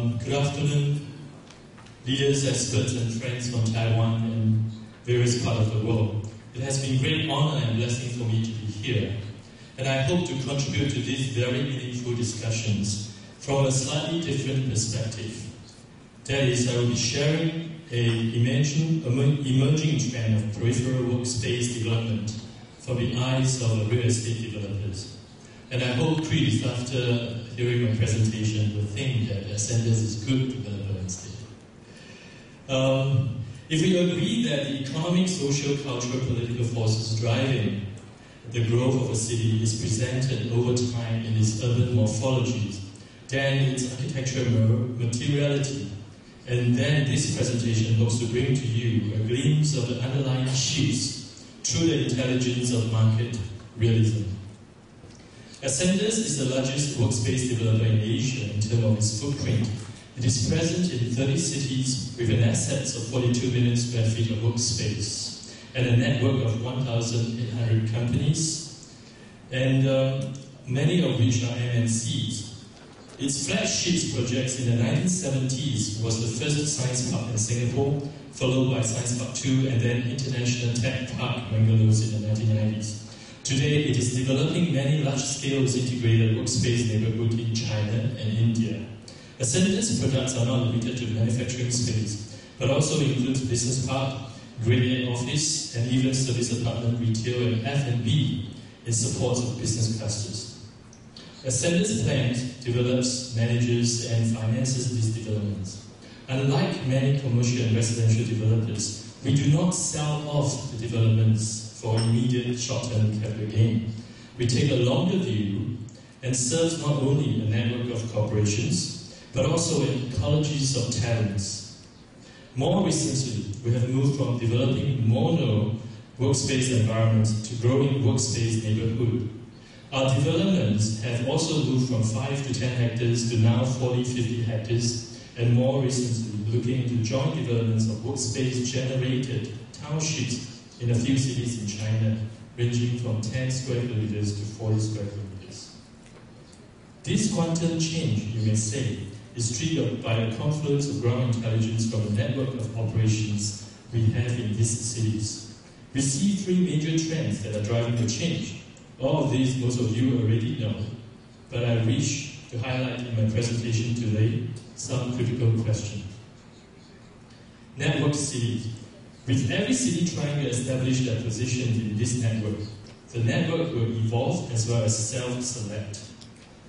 Good afternoon, leaders, experts, and friends from Taiwan and various parts of the world. It has been a great honor and blessing for me to be here, and I hope to contribute to these very meaningful discussions from a slightly different perspective. That is, I will be sharing an emerging trend of peripheral workspace development from the eyes of real estate developers. And I hope Chris, after hearing my presentation, will think that Ascendus is good developer instead. If we agree that the economic, social, cultural, political forces driving the growth of a city is presented over time in its urban morphologies, then its architectural materiality, and then this presentation hopes to bring to you a glimpse of the underlying shifts through the intelligence of market realism. Ascendus is the largest workspace developer in Asia in terms of its footprint. It is present in 30 cities with an assets of 42 million square feet of workspace and a network of 1,800 companies, and many of which are MNCs. Its flagship projects in the 1970s was the first Science Park in Singapore, followed by Science Park 2 and then International Tech Park Bangalore in the 1990s. Today, it is developing many large-scale integrated workspace neighborhoods in China and India. Ascendus products are not limited to manufacturing space, but also includes business park, grade A office, and even service apartment, retail, and F&B in support of business clusters. Ascendus plans, develops, manages, and finances these developments. Unlike many commercial and residential developers, we do not sell off the developments for immediate short-term capital gain. We take a longer view and serve not only a network of corporations, but also ecologies of talents. More recently, we have moved from developing mono workspace environments to growing workspace neighborhood. Our developments have also moved from 5 to 10 hectares to now 40, 50 hectares, and more recently, looking into joint developments of workspace-generated townships in a few cities in China, ranging from 10 square kilometers to 40 square kilometers. This quantum change, you may say, is triggered by a confluence of ground intelligence from the network of operations we have in these cities. We see three major trends that are driving the change. All of these, most of you already know, but I wish to highlight in my presentation today some critical questions. Network cities. With every city trying to establish their position in this network, the network will evolve as well as self-select.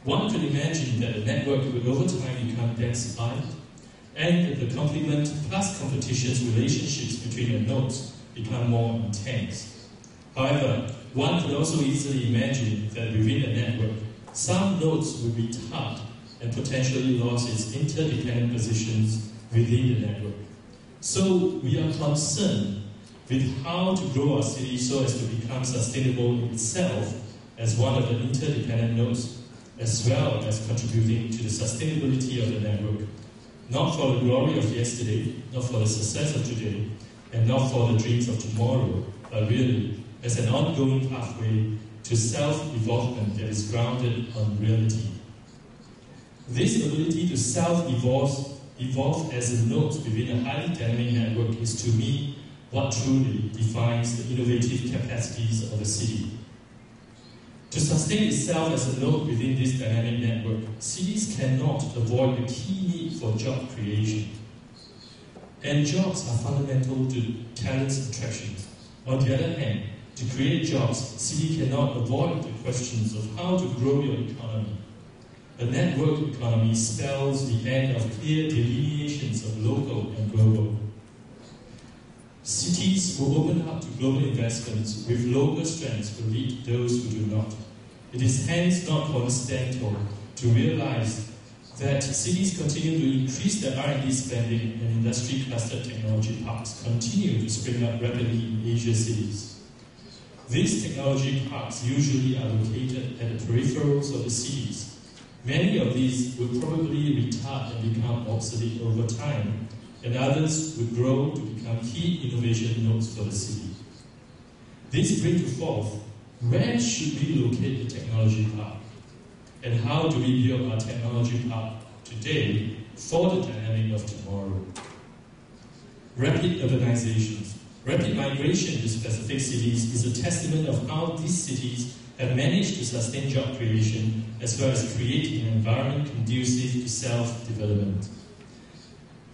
One could imagine that the network will over time become densified, and that the complement plus competition's relationships between the nodes become more intense. However, one could also easily imagine that within the network, some nodes will be tapped and potentially lose its interdependent positions within the network. So we are concerned with how to grow our city so as to become sustainable in itself as one of the interdependent nodes, as well as contributing to the sustainability of the network, not for the glory of yesterday, not for the success of today, and not for the dreams of tomorrow, but really as an ongoing pathway to self-evolvement that is grounded on reality. This ability to self-evolve as a node within a highly dynamic network is, to me, what truly defines the innovative capacities of a city. To sustain itself as a node within this dynamic network, cities cannot avoid the key need for job creation. And jobs are fundamental to talent attraction. On the other hand, to create jobs, city cannot avoid the questions of how to grow your economy. A network economy spells the end of clear delineations of local and global. Cities who open up to global investments with local strengths will lead those who do not. It is hence not coincidental to realize that cities continue to increase their R&D spending and industry cluster technology parks continue to spring up rapidly in Asian cities. These technology parks usually are located at the peripherals of the cities. Many of these will probably retard and become obsolete over time, and others will grow to become key innovation nodes for the city. This brings forth, where should we locate the technology park? And how do we build our technology park to today for the dynamic of tomorrow. Rapid urbanizations. Rapid migration to specific cities is a testament of how these cities have managed to sustain job creation as well as create an environment conducive to self-development.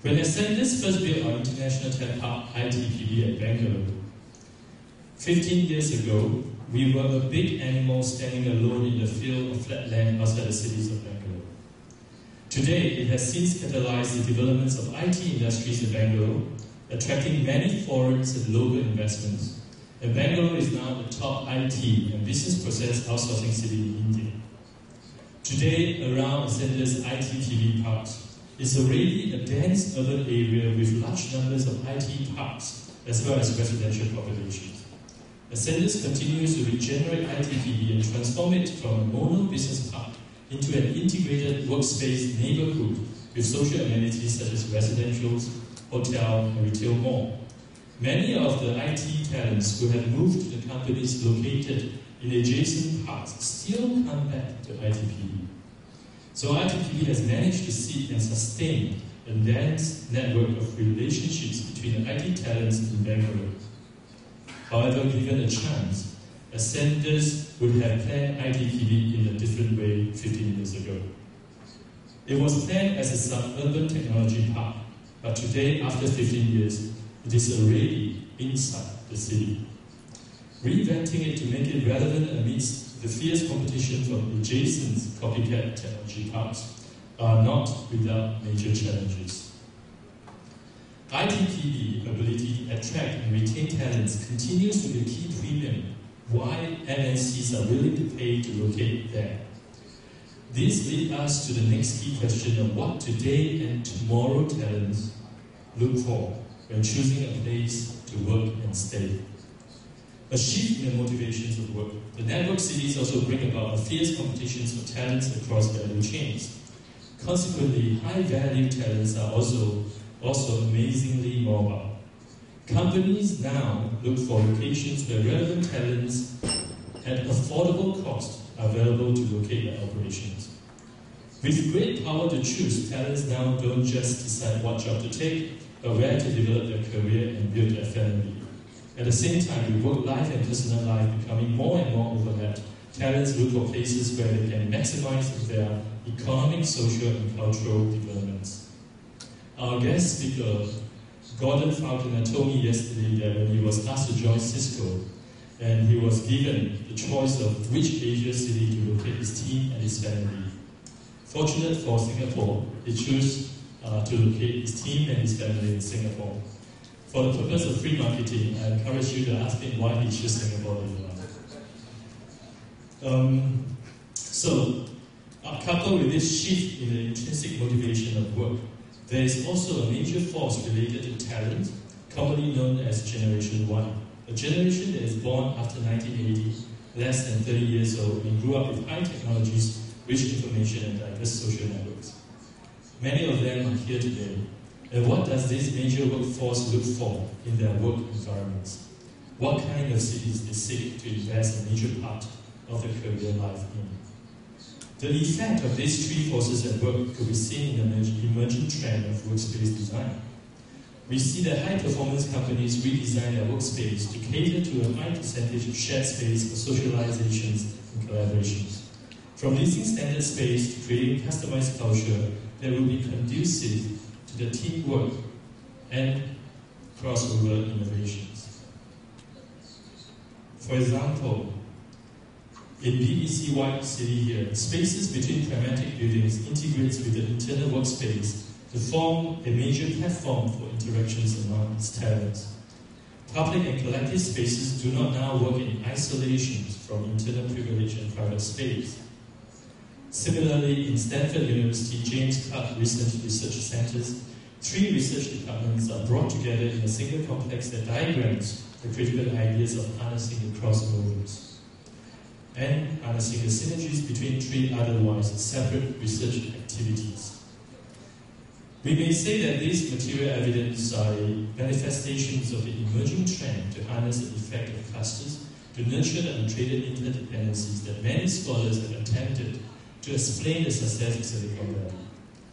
When Ascendus first built our International Tech Park ITPB at Bangalore, 15 years ago, we were a big animal standing alone in the field of flat land outside the cities of Bangalore. Today, it has since catalyzed the developments of IT industries in Bangalore, attracting many foreign and local investments. And Bangalore is now the top IT and business process outsourcing city in India. Today, around Ascendus ITPB parks, is already a dense urban area with large numbers of IT parks as well as residential populations. Ascendus continues to regenerate ITPB and transform it from a mono business park into an integrated workspace neighborhood with social amenities such as residentials, hotel, and retail mall. Many of the IT talents who have moved to the companies located in adjacent parks still come back to ITPB. So ITPB has managed to seed and sustain a dense network of relationships between the IT talents in Bangalore. However, given a chance, Ascendus would have planned ITPB in a different way 15 years ago. It was planned as a suburban technology park, but today, after 15 years, it is already inside the city. Reinventing it to make it relevant amidst the fierce competition from adjacent copycat technology parks are not without major challenges. ITPB ability to attract and retain talents continues to be a key premium why MNCs are willing to pay to locate there. This leads us to the next key question of what today and tomorrow talents look for when choosing a place to work and stay. A shift in the motivations of work. The network cities also bring about a fierce competition for talents across value chains. Consequently, high-value talents are also amazingly mobile. Companies now look for locations where relevant talents at affordable cost are available to locate their operations. With great power to choose, talents now don't just decide what job to take, but where to develop their career and build their family. At the same time, with work life and personal life becoming more and more overlapped, talents look for places where they can maximize their economic, social, and cultural developments. Our guest speaker, Gordon Falconer, told me yesterday that when he was asked to join Cisco, and he was given the choice of which Asia city to locate his team and his family. Fortunate for Singapore, he chose to locate his team and his family in Singapore. For the purpose of free marketing, I encourage you to ask him why he chose Singapore later on. Coupled with this shift in the intrinsic motivation of work, there is also a major force related to talent, commonly known as Generation Y. A generation that is born after 1980, less than 30 years old, and grew up with high technologies, rich information, and diverse social networks. Many of them are here today. And what does this major workforce look for in their work environments? What kind of cities they seek to invest a major part of their career life in? The effect of these three forces at work could be seen in the emerging trend of workspace design. We see that high-performance companies redesign their workspace to cater to a high percentage of shared space for socializations and collaborations. From leasing standard space to creating customized culture that will be conducive to the teamwork and crossover innovations. For example, in BBC White City here, spaces between thematic buildings integrates with the internal workspace to form a major platform for interactions among its talents. Public and collective spaces do not now work in isolation from internal privilege and private space. Similarly, in Stanford University James Clark Research Centers, 3 research departments are brought together in a single complex that diagrams the critical ideas of harnessing the crossovers and harnessing the synergies between 3 otherwise separate research activities. We may say that these material evidence are manifestations of the emerging trend to harness the effect of clusters to nurture the untraded interdependencies that many scholars have attempted to explain the success of Silicon Valley.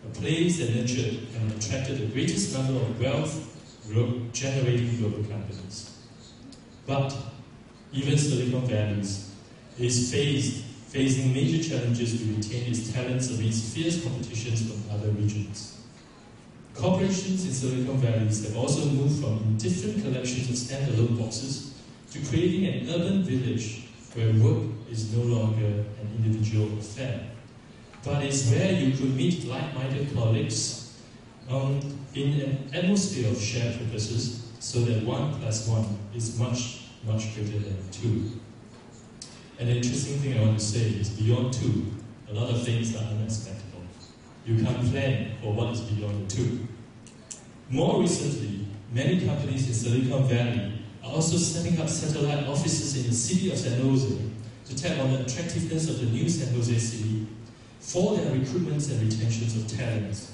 a place that nurtured and attracted the greatest number of wealth-generating global companies. But even Silicon Valley is facing major challenges to retain its talents amidst fierce competitions from other regions. Corporations in Silicon Valley have also moved from indifferent collections of standalone boxes to creating an urban village where work is no longer an individual affair, but is where you could meet like-minded colleagues in an atmosphere of shared purposes, so that 1 + 1 is much, much greater than 2. An interesting thing I want to say is beyond 2, a lot of things are unexpected. You can't plan for what is beyond the 2. More recently, many companies in Silicon Valley are also setting up satellite offices in the city of San Jose to tap on the attractiveness of the new San Jose city for their recruitments and retentions of talents.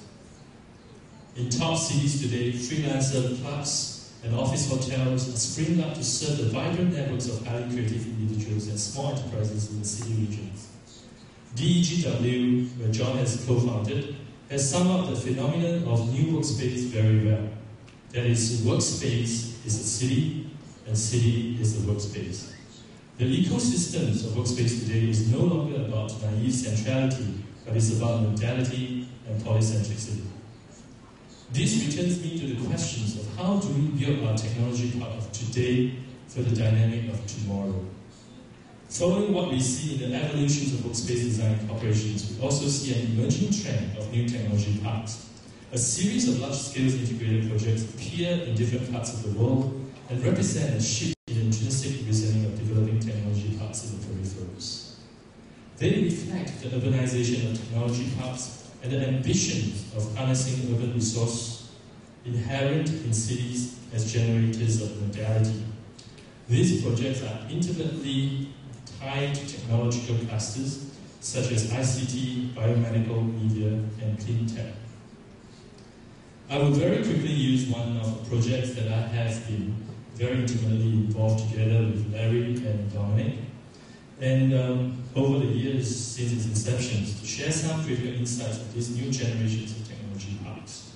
In top cities today, freelancer clubs and office hotels are springing up to serve the vibrant networks of highly creative individuals and small enterprises in the city regions. DEGW, where John has co-founded, has summed up the phenomenon of new workspace very well. That is, workspace is a city, and city is the workspace. The ecosystems of workspace today is no longer about naive centrality, but it's about modality and polycentricity. This returns me to the questions of how do we build our technology part of today for the dynamic of tomorrow. Following what we see in the evolutions of workspace design corporations, we also see an emerging trend of new technology parks. A series of large-scale integrated projects appear in different parts of the world and represent a shift in the intrinsic reasoning of developing technology parks in the peripherals. They reflect the urbanization of technology parks and the ambitions of harnessing urban resource inherent in cities as generators of modality. These projects are intimately tied to technological clusters such as ICT, biomedical, media, and clean tech. I will very quickly use one of the projects that I have been very intimately involved together with Larry and Dominic, and over the years since its inception, to share some critical insights of these new generations of technology parks.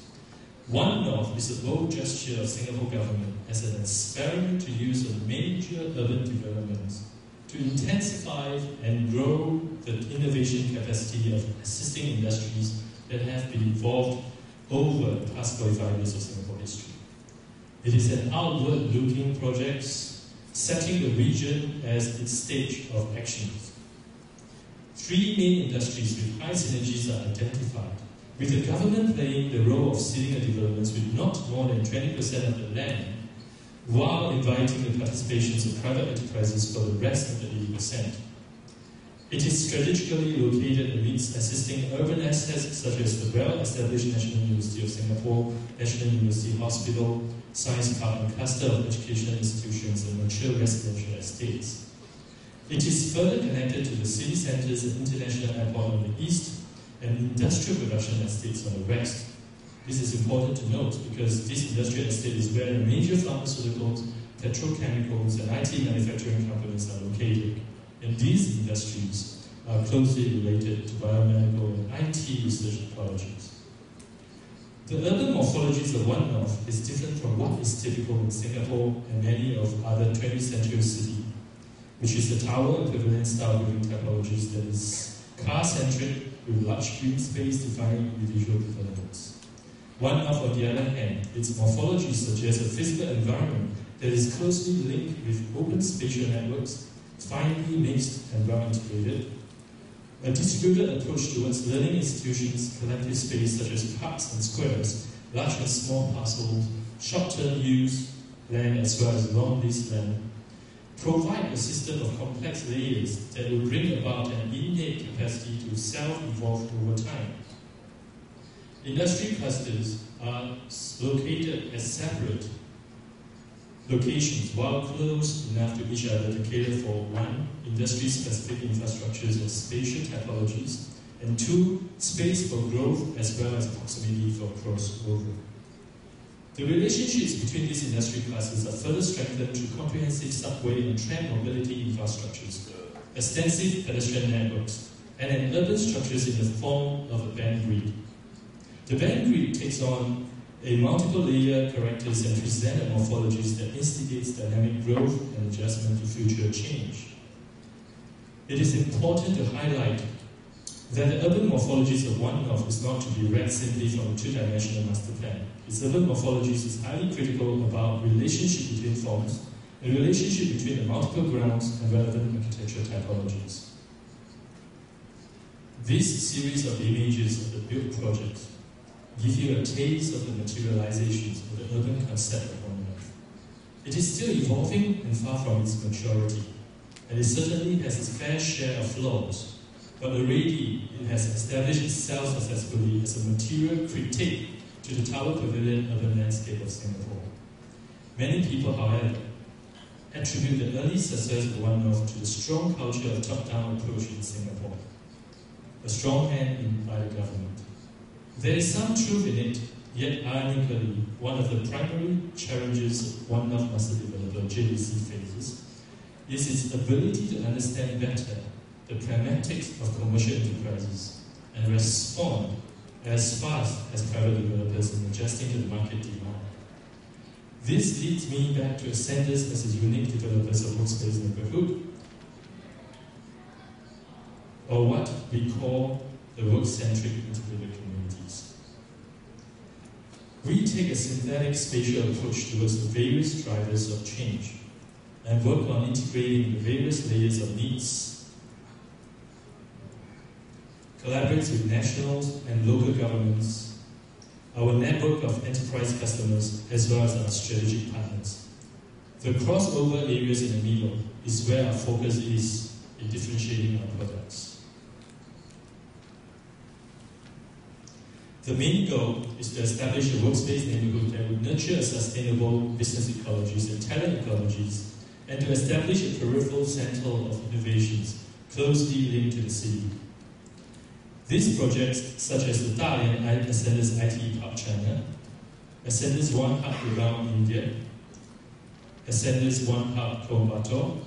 One of is a bold gesture of Singapore government as an experiment to use a major urban development to intensify and grow the innovation capacity of existing industries that have been evolved over the past 45 years of Singapore history. It is an outward-looking project, setting the region as its stage of action. 3 main industries with high synergies are identified, with the government playing the role of seeding the developments with not more than 20% of the land, while inviting the participations of private enterprises for the rest of the 80%. It is strategically located amidst existing urban assets such as the well-established National University of Singapore, National University Hospital, Science Park and cluster of educational institutions and mature residential estates. It is further connected to the city centres and international airport on the east and industrial production estates on the west. This is important to note because this industrial estate is where the major pharmaceuticals, petrochemicals and IT manufacturing companies are located. And these industries are closely related to biomedical and IT research technologies. The urban morphologies of One North is different from what is typical in Singapore and many of other 20th century cities, which is the tower and pavilion style building typologies that is car-centric with large green space defining individual developments. One North, on the other hand, its morphology suggests a physical environment that is closely linked with open spatial networks, finely mixed and well integrated, a distributed approach towards learning institutions, collective space such as parks and squares, large and small parcels, short-term use, land as well as long-lease land, provide a system of complex layers that will bring about an innate capacity to self-evolve over time. Industry clusters are located as separate locations while close enough to each other to cater for 1, industry-specific infrastructures or spatial typologies, and 2, space for growth as well as proximity for crossover. The relationships between these industry classes are further strengthened through comprehensive subway and tram mobility infrastructures, extensive pedestrian networks, and an urban structures in the form of a band grid. The band grid takes on a multiple-layer characters and presented morphologies that instigates dynamic growth and adjustment to future change. It is important to highlight that the urban morphologies of One North is not to be read simply from a two-dimensional master plan. Its urban morphologies is highly critical about relationship between forms and relationship between the multiple grounds and relevant architectural typologies. This series of images of the built project give you a taste of the materializations of the urban concept of One North. It is still evolving and far from its maturity, and it certainly has its fair share of flaws. But already it has established itself successfully as a material critique to the Tower Pavilion urban landscape of Singapore. Many people, however, attribute the early success of One North to the strong culture of top-down approach in Singapore, a strong hand by the government. There is some truth in it, yet ironically, one of the primary challenges One North master developer JBC faces is its ability to understand better the pragmatics of commercial enterprises and respond as fast as private developers in adjusting to the market demand. This leads me back to Ascenders as a unique developers of workspace neighborhood, or what we call the work-centric integrated communities. We take a synthetic spatial approach towards the various drivers of change and work on integrating the various layers of needs, collaborates with national and local governments, our network of enterprise customers, as well as our strategic partners. The crossover areas in the middle is where our focus is in differentiating our products. The main goal is to establish a workspace neighborhood that would nurture sustainable business ecologies and talent ecologies, and to establish a peripheral center of innovations closely linked to the city. These projects, such as the Dalian Ascenders IT Park China, Ascenders One Hub around India, Ascenders One Hub Coimbatore,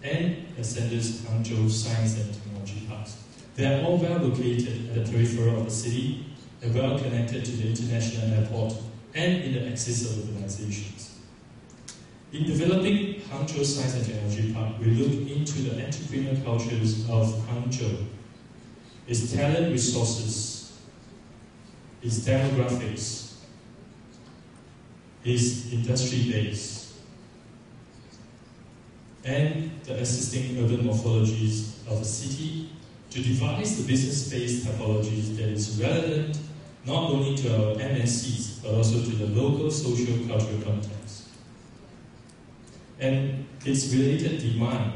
and Ascenders Hangzhou Science and Technology Parks. They are all well located at the periphery of the city and well connected to the international airport and in the axis of urbanizations. In developing Hangzhou Science and Technology Park, we look into the entrepreneurial cultures of Hangzhou, its talent resources, its demographics, its industry base, and the existing urban morphologies of the city to devise the business space typologies that is relevant not only to our MNCs but also to the local social cultural context and its related demand.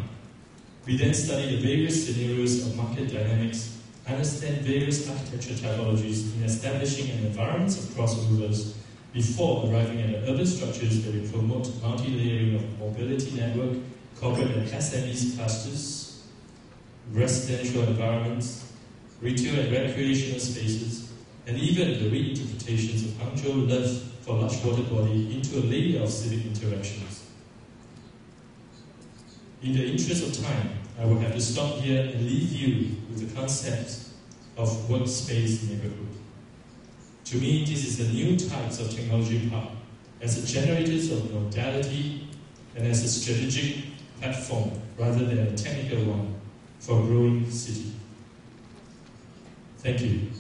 We then study the various scenarios of market dynamics, understand various architecture typologies in establishing an environment of crossovers before arriving at the urban structures that will promote multi-layering of mobility network, corporate and SMEs clusters, residential environments, retail and recreational spaces, and even the reinterpretations of Hangzhou love for large water body into a layer of civic interactions. In the interest of time, I will have to stop here and leave you with the concept of workspace neighborhood. To me, this is a new type of technology park as a generator of modality and as a strategic platform rather than a technical one for a growing city. Thank you.